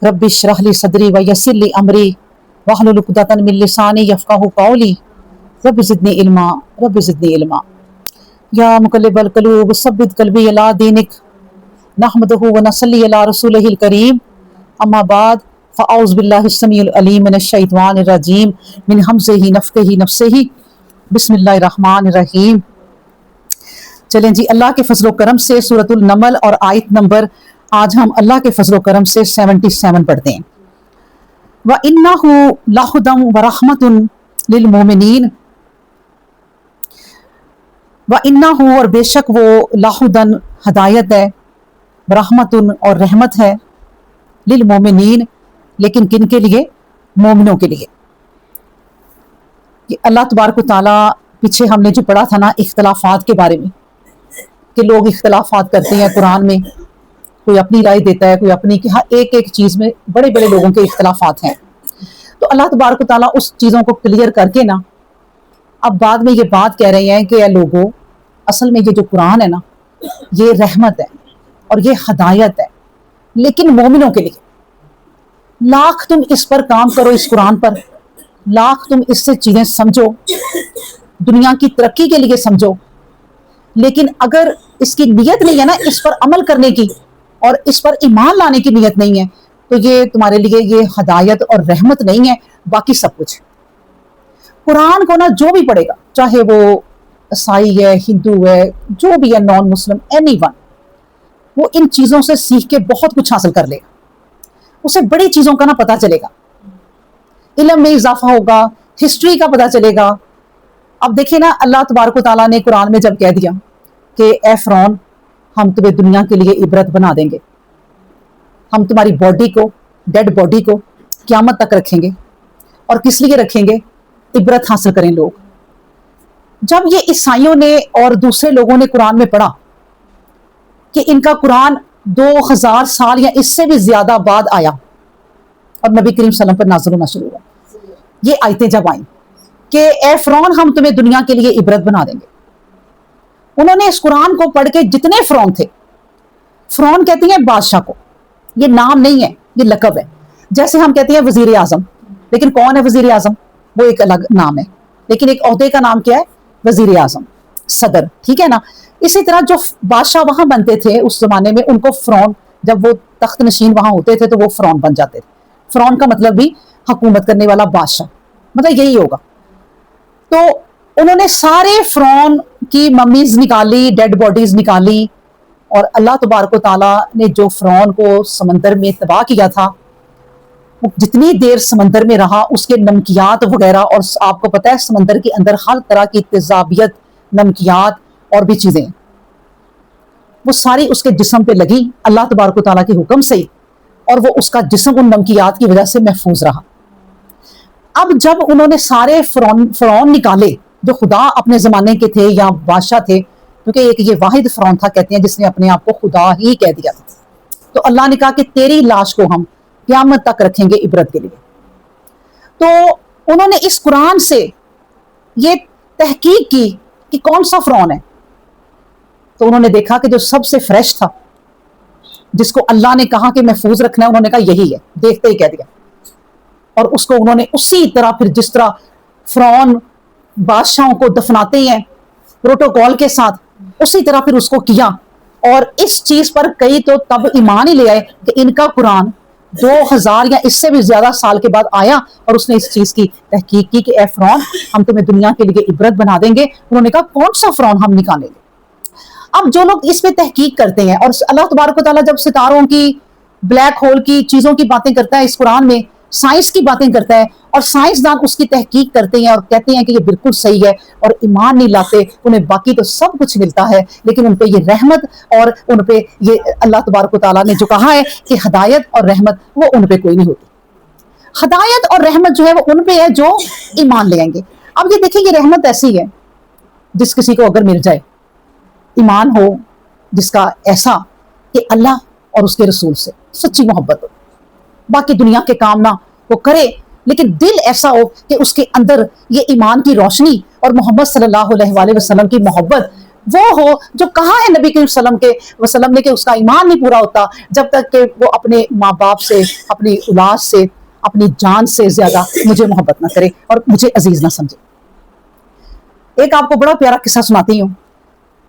Rabbi इश्रह ली सदरी व यस्सिर ली अमरी वहलुल उक़दतन मिन लिसानी यफ़क़हू क़ौली रब्बि ज़िदनी इल्मा रब्बि ज़िदनी इल्मा। या मुक़ल्लिबल क़ुलूब सब्बित क़ल्बी अला दीनिक नहमदुहु व नसल्ली अला रसूलिहिल करीम अम्मा बाद फ़अऊज़ु बिल्लाहिस समीउल अलीम मिनश शैतानिर रजीम मिन हमज़िही नफ़्ख़िही नफ़्सिही बिस्मिल्लाहिर रहमानिर रहीम। चलें जी, अल्लाह के फजलो करम से सूरतुल नमल और आयत नंबर आज हम अल्लाह के फजलो करम से 77 पढ़ते हैं। व इन्नहु लहुदम व रहमतुन लिल मोमिनीन व इन्नहु और बेशक वो लाहुदन हदायत है, रहमतुन और रहमत है, लिल मोमिनीन लेकिन किन के लिए? मोमिनों के लिए। कि अल्लाह तबारक व तआला पीछे हमने जो पढ़ा था ना इख्तलाफात के बारे में, कि लोग इख्तलाफात करते हैं कुरान में, कोई अपनी राय देता है, कोई अपनी, कि हाँ एक एक चीज़ में बड़े बड़े लोगों के इख्तलाफात हैं। तो अल्लाह तबारक व तआला उस चीज़ों को क्लियर करके ना अब बाद में ये बात कह रहे हैं कि या लोगों, असल में ये जो कुरान है ना ये रहमत है और ये हदायत है, लेकिन मोमिनों के लिए। लाख तुम इस पर काम करो, इस कुरान पर, लाख तुम इससे चीज़ें समझो, दुनिया की तरक्की के लिए समझो, लेकिन अगर इसकी नीयत नहीं है ना इस पर अमल करने की और इस पर ईमान लाने की नीयत नहीं है, तो ये तुम्हारे लिए ये हदायत और रहमत नहीं है, बाकी सब कुछ। कुरान को ना जो भी पढ़ेगा, चाहे वो ईसाई है, हिंदू है, जो भी है, नॉन मुस्लिम, एनीवन, वो इन चीज़ों से सीख के बहुत कुछ हासिल कर लेगा, उसे बड़ी चीज़ों का ना पता चलेगा, इल्म में इजाफा होगा, हिस्ट्री का पता चलेगा। अब देखिए ना, अल्लाह तबारक व तआला ने कुरान में जब कह दिया कि ए फ़िरौन, हम तुम्हें दुनिया के लिए इबरत बना देंगे, हम तुम्हारी बॉडी को, डेड बॉडी को क़यामत तक रखेंगे, और किस लिए रखेंगे? इबरत हासिल करें लोग। जब ये ईसाइयों ने और दूसरे लोगों ने कुरान में पढ़ा कि इनका कुरान 2000 साल या इससे भी ज्यादा बाद आया और नबी करीम सल्लल्लाहु अलैहि वसल्लम पर नाज़िल होना शुरू हुआ, ये आयतें जब आई कि ए फ़िरौन, हम तुम्हें दुनिया के लिए इबरत बना देंगे, उन्होंने इस कुरान को पढ़ के, जितने फ़िरौन थे, फ़िरौन कहती हैं बादशाह को, ये नाम नहीं है, ये लक़ब है। जैसे हम कहते हैं वज़ीर आज़म, लेकिन कौन है वज़ीर आज़म? वो एक अलग नाम है, लेकिन एक ओहदे का नाम क्या है? वज़ीर आज़म, सदर, ठीक है ना। इसी तरह जो बादशाह वहां बनते थे उस जमाने में, उनको फ़िरौन, जब वो तख्त नशीन वहां होते थे तो वो फ़िरौन बन जाते थे। फ़िरौन का मतलब भी हुकूमत करने वाला बादशाह, मतलब यही होगा। तो उन्होंने सारे फ़िरौन की मम्मीज निकाली, डेड बॉडीज निकाली, और अल्लाह तबारक व तआला ने जो फ़िरौन को समंदर में तबाह किया था, वो जितनी देर समंदर में रहा, उसके नमकियात वगैरह, और आपको पता है समंदर के अंदर हर तरह की तेजाबियत, नमकियात और भी चीज़ें, वो सारी उसके जिस्म पे लगी अल्लाह तबारक व तआला के हुक्म से, और वो उसका जिस्म उन नमकियात की वजह से महफूज रहा। अब जब उन्होंने सारे फ़िरौन निकाले जो खुदा अपने ज़माने के थे या बादशाह थे, क्योंकि एक ये वाहिद फ़िरौन था, कहते हैं, जिसने अपने आप को खुदा ही कह दिया था, तो अल्लाह ने कहा कि तेरी लाश को हम क़यामत तक रखेंगे इबरत के लिए। तो उन्होंने इस कुरान से ये तहकीक की कि कौन सा फ़िरौन है, तो उन्होंने देखा कि जो सबसे फ्रेश था, जिसको अल्लाह ने कहा कि महफूज रखना है, उन्होंने कहा यही है, देखते ही कह दिया, और उसको उन्होंने उसी तरह, फिर जिस तरह फ़िरौन बादशाहों को दफनाते हैं प्रोटोकॉल के साथ, उसी तरह फिर उसको किया। और इस चीज पर कई तो तब ईमान ही ले आए कि इनका कुरान 2000 या इससे भी ज्यादा साल के बाद आया, और उसने इस चीज की तहकीक की कि ए फ़िरौन, हम तुम्हें दुनिया के लिए इबरत बना देंगे। उन्होंने कहा कौन सा फ़िरौन हम निकालेंगे? अब जो लोग इस पे तहकीक करते हैं, और अल्लाह तबारक व तआला जब सितारों की, ब्लैक होल की चीजों की बातें करता है इस कुरान में, साइंस की बातें करता है, और साइंसदान उसकी तहकीक करते हैं और कहते हैं कि ये बिल्कुल सही है, और ईमान नहीं लाते, उन्हें बाकी तो सब कुछ मिलता है, लेकिन उन पे ये रहमत और उन पे ये अल्लाह तबारक व तआला ने जो कहा है कि हदायत और रहमत, वो उन पे कोई नहीं होती। हदायत और रहमत जो है वो उन पे है जो ईमान ले आएंगे। अब ये देखिए, ये रहमत ऐसी है, जिस किसी को अगर मिल जाए, ईमान हो जिसका ऐसा कि अल्लाह और उसके रसूल से सच्ची मोहब्बत हो, बाकी दुनिया के काम ना वो करे, लेकिन दिल ऐसा हो कि उसके अंदर ये ईमान की रोशनी और मोहम्मद सल्लल्लाहु अलैहि वसल्लम की मोहब्बत وہ ہو جو کہا ہے نبی کریم صلی اللہ علیہ وسلم نے کہ اس کا ایمان نہیں پورا ہوتا جب تک کہ وہ اپنے ماں باپ سے، اپنی اولاد سے، اپنی جان سے زیادہ مجھے محبت نہ کرے اور مجھے عزیز نہ سمجھے۔ ایک آپ کو بڑا پیارا قصہ سناتی ہوں۔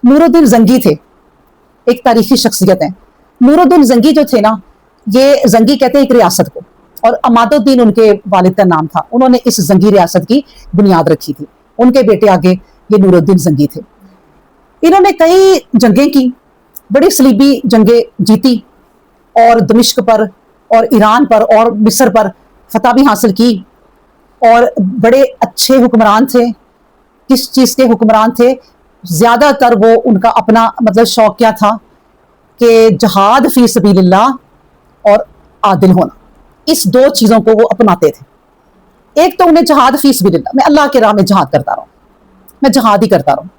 نور الدین زنگی تھے، ایک تاریخی شخصیت ہے۔ نور الدین زنگی جو تھے نا، یہ زنگی کہتے ہیں ایک ریاست کو، اور عماد الدین ان کے والد کا نام تھا، انہوں نے اس زنگی ریاست کی بنیاد رکھی تھی، ان کے بیٹے آگے یہ نور الدین زنگی تھے۔ انہوں نے کئی جنگیں کی، بڑی صلیبی جنگیں جیتی، اور دمشق پر اور ایران پر اور مصر پر فتح بھی حاصل کی، اور بڑے اچھے حکمران تھے۔ کس چیز کے حکمران تھے؟ زیادہ تر وہ ان کا اپنا مطلب شوق کیا تھا کہ جہاد فی سبیل اللہ اور عادل ہونا، اس دو چیزوں کو وہ اپناتے تھے۔ ایک تو انہیں جہاد فی سبیل اللہ، میں اللہ کے راہ میں جہاد کرتا رہوں، میں جہاد ہی کرتا رہوں۔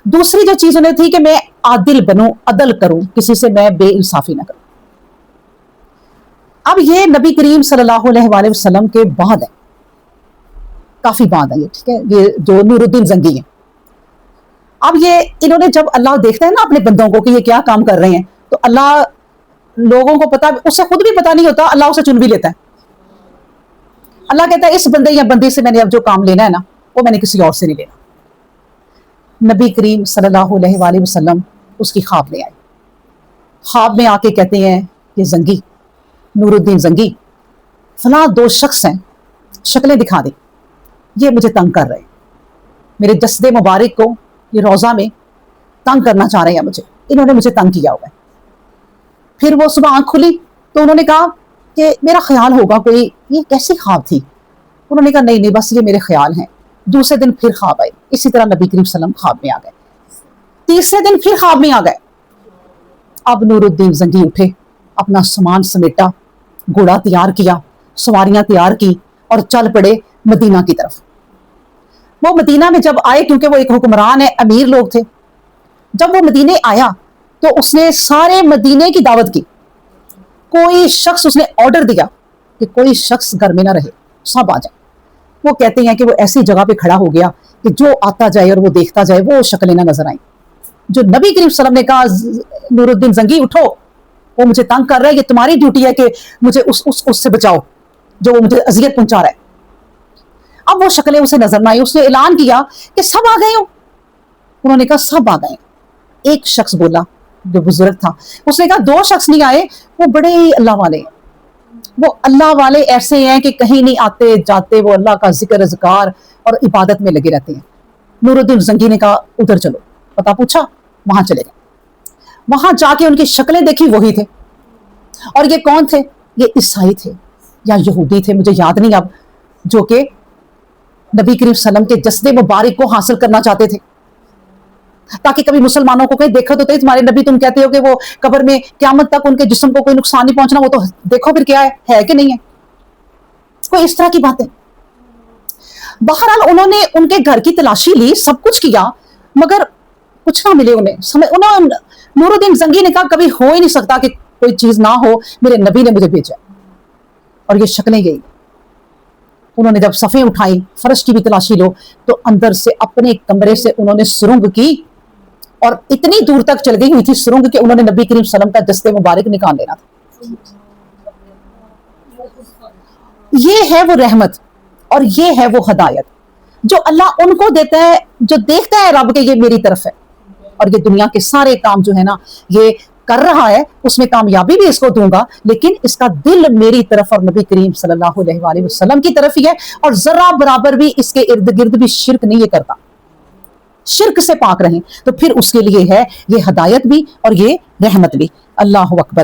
دوسری جو چیز انہیں تھی کہ میں عادل بنوں، عدل کروں، کسی سے میں بے انصافی نہ کروں۔ اب یہ نبی کریم صلی اللہ علیہ وآلہ وسلم کے بعد ہے، کافی بعد ہے یہ، ٹھیک ہے، یہ جو نور الدین زنگی ہیں۔ اب یہ انہوں نے جب اللہ دیکھتا ہے نا اپنے بندوں کو کہ یہ کیا کام کر رہے ہیں، تو اللہ لوگوں کو پتا، اسے خود بھی پتا نہیں ہوتا، اللہ اسے چن بھی لیتا ہے۔ اللہ کہتا ہے اس بندے یا بندی سے میں نے اب جو کام لینا ہے نا، وہ میں نے کسی اور سے نہیں لینا۔ نبی کریم صلی اللہ علیہ وآلہ وسلم اس کی خواب میں آئے، خواب میں آ کے کہتے ہیں کہ زنگی، نور الدین زنگی، فلاں دو شخص ہیں، شکلیں دکھا دیں، یہ مجھے تنگ کر رہے ہیں، میرے جسد مبارک کو یہ روضہ میں تنگ کرنا چاہ رہے ہیں، مجھے انہوں نے مجھے تنگ کیا ہوا ہے۔ پھر وہ صبح آنکھ کھلی تو انہوں نے کہا کہ میرا خیال ہوگا کوئی، یہ کیسی خواب تھی؟ انہوں نے کہا نہیں بس یہ میرے خیال ہیں۔ دوسرے دن پھر خواب آئی، اسی طرح نبی کریم صلی اللہ علیہ وسلم خواب میں آ گئے۔ تیسرے دن پھر خواب میں آ گئے۔ اب نور الدین زنگی اٹھے، اپنا سامان سمیٹا، گھوڑا تیار کیا، سواریاں تیار کی، اور چل پڑے مدینہ کی طرف۔ وہ مدینہ میں جب آئے، کیونکہ وہ ایک حکمران ہے، امیر لوگ تھے، جب وہ مدینے آیا تو اس نے سارے مدینے کی دعوت کی۔ کوئی شخص، اس نے آرڈر دیا کہ کوئی شخص گھر میں نہ رہے، سب آ جائیں۔ وہ کہتے ہیں کہ وہ ایسی جگہ پہ کھڑا ہو گیا کہ جو آتا جائے اور وہ دیکھتا جائے وہ شکلیں نہ نظر آئیں۔ جو نبی کریم صلی اللہ علیہ وسلم نے کہا نور الدین زنگی اٹھو، وہ مجھے تنگ کر رہا ہے، یہ تمہاری ڈیوٹی ہے کہ مجھے اس سے بچاؤ جو وہ مجھے اذیت پہنچا رہا ہے۔ اب وہ شکلیں اسے نظر نہ آئی، اس نے اعلان کیا کہ سب آ گئے ہو؟ انہوں نے کہا سب آ گئے۔ ایک شخص بولا جو بزرگ تھا، اس نے کہا دو شخص نہیں آئے، وہ بڑے ہی اللہ والے ہیں، وہ اللہ والے ایسے ہیں کہ کہیں نہیں آتے جاتے، وہ اللہ کا ذکر اذکار اور عبادت میں لگے رہتے ہیں۔ نور الدین زنگی نے کہا ادھر چلو، پتہ پوچھا، وہاں چلے گئے۔ وہاں جا کے ان کی شکلیں دیکھی، وہی تھے۔ اور یہ کون تھے؟ یہ عیسائی تھے یا یہودی تھے، مجھے یاد نہیں اب، جو کہ نبی کریم صلی اللہ علیہ وسلم کے جسد مبارک کو حاصل کرنا چاہتے تھے، تاکہ کبھی مسلمانوں کو کہیں دیکھو تو تمہارے نبی تم کہتے ہو کہ وہ قبر میں قیامت تک ان کے جسم کو کوئی نقصان نہیں پہنچنا، وہ تو دیکھو پھر کیا ہے کہ نہیں ہے، کوئی اس طرح کی باتیں۔ بہرحال انہوں نے ان کے گھر کی تلاشی لی، سب کچھ کیا، مگر کچھ نہ ملے انہیں۔ نور الدین زنگی نے کہا کبھی ہو ہی نہیں سکتا کہ کوئی چیز نہ ہو، میرے نبی نے مجھے بھیجا، اور یہ شکلیں گئی۔ انہوں نے جب صفیں اٹھائی، فرش کی بھی تلاشی لو، تو اندر سے اپنے کمرے سے انہوں نے سرنگ کی، اور اتنی دور تک چل گئی ہوئی تھی سرنگ کہ انہوں نے نبی کریم صلی اللہ علیہ وسلم کا جسد مبارک نکال لینا تھا۔ یہ ہے وہ رحمت اور یہ ہے وہ ہدایت جو اللہ ان کو دیتا ہے جو دیکھتا ہے رب کہ یہ میری طرف ہے، اور یہ دنیا کے سارے کام جو ہے نا یہ کر رہا ہے، اس میں کامیابی بھی اس کو دوں گا، لیکن اس کا دل میری طرف اور نبی کریم صلی اللہ علیہ وآلہ وسلم کی طرف ہی ہے، اور ذرا برابر بھی اس کے ارد گرد بھی شرک نہیں یہ کرتا، شرک سے پاک رہیں، تو پھر اس کے لیے ہے یہ ہدایت بھی اور یہ رحمت بھی۔ اللہ اکبر۔